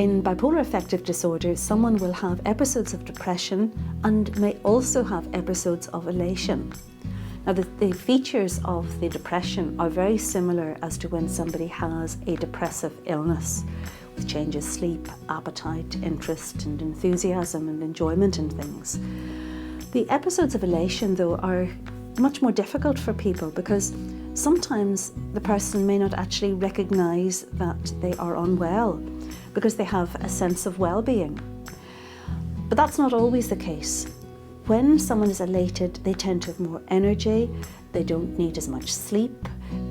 In bipolar affective disorder, someone will have episodes of depression and may also have episodes of elation. Now, the features of the depression are very similar as to when somebody has a depressive illness, with changes in sleep, appetite, interest and enthusiasm and enjoyment in things. The episodes of elation, though, are much more difficult for people because sometimes the person may not actually recognise that they are unwell because they have a sense of well-being. But that's not always the case. When someone is elated, they tend to have more energy, they don't need as much sleep,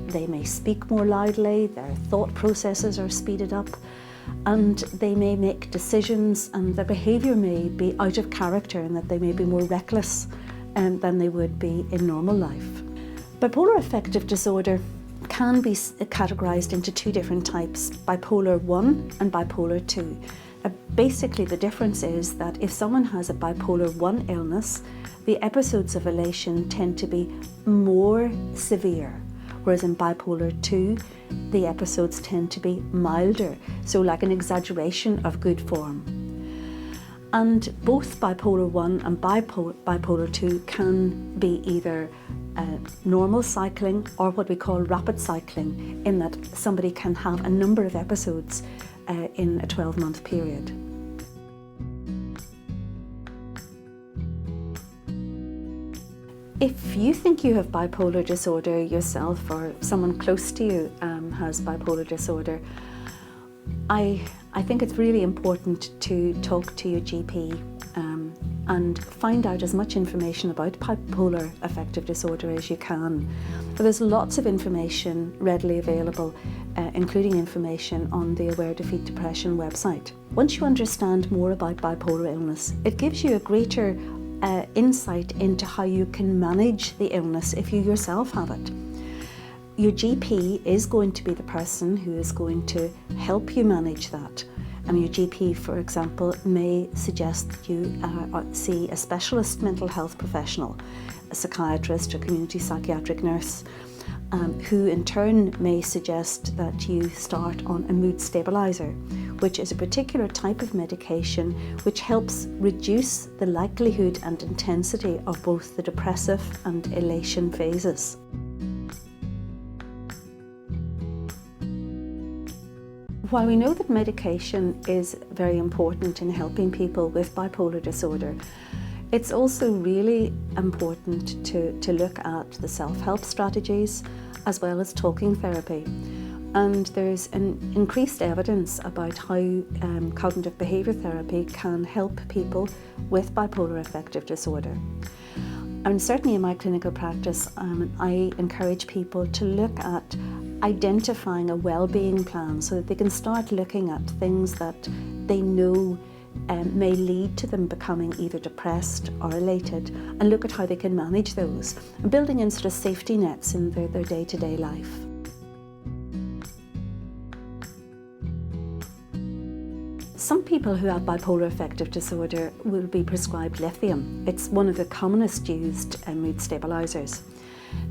they may speak more loudly, their thought processes are speeded up, and they may make decisions and their behaviour may be out of character and that they may be more reckless than they would be in normal life. Bipolar affective disorder can be categorised into two different types, bipolar 1 and bipolar 2. Basically, the difference is that if someone has a bipolar 1 illness, the episodes of elation tend to be more severe, whereas in bipolar 2, the episodes tend to be milder, so like an exaggeration of good form. And both bipolar 1 and bipolar 2 can be either normal cycling or what we call rapid cycling, in that somebody can have a number of episodes in a 12-month period. If you think you have bipolar disorder yourself or someone close to you has bipolar disorder, I think it's really important to talk to your GP and find out as much information about bipolar affective disorder as you can. But there's lots of information readily available, including information on the Aware Defeat Depression website. Once you understand more about bipolar illness, it gives you a greater insight into how you can manage the illness if you yourself have it. Your GP is going to be the person who is going to help you manage that. Your GP, for example, may suggest that you see a specialist mental health professional, a psychiatrist or community psychiatric nurse, who in turn may suggest that you start on a mood stabiliser, which is a particular type of medication which helps reduce the likelihood and intensity of both the depressive and elation phases. While we know that medication is very important in helping people with bipolar disorder, it's also really important to look at the self-help strategies as well as talking therapy. And there's an increased evidence about how cognitive behaviour therapy can help people with bipolar affective disorder. And certainly in my clinical practice, I encourage people to look at identifying a well-being plan so that they can start looking at things that they know may lead to them becoming either depressed or elated, and look at how they can manage those, and building in sort of safety nets in their day-to-day life. Some people who have bipolar affective disorder will be prescribed lithium. It's one of the commonest used mood stabilisers.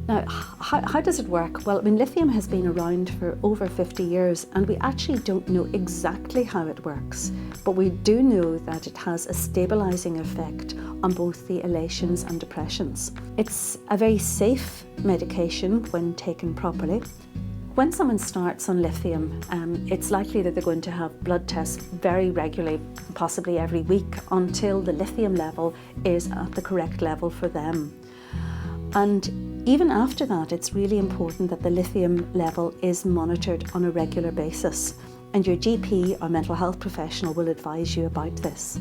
Now, how does it work? Well, lithium has been around for over 50 years and we actually don't know exactly how it works, but we do know that it has a stabilising effect on both the elations and depressions. It's a very safe medication when taken properly. When someone starts on lithium, it's likely that they're going to have blood tests very regularly, possibly every week, until the lithium level is at the correct level for them. And even after that, it's really important that the lithium level is monitored on a regular basis, and your GP or mental health professional will advise you about this.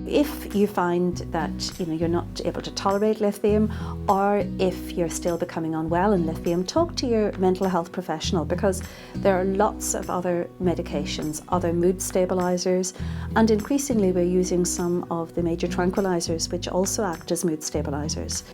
If you find that you're not able to tolerate lithium, or if you're still becoming unwell in lithium, talk to your mental health professional, because there are lots of other medications, other mood stabilisers, and increasingly we're using some of the major tranquilizers which also act as mood stabilisers.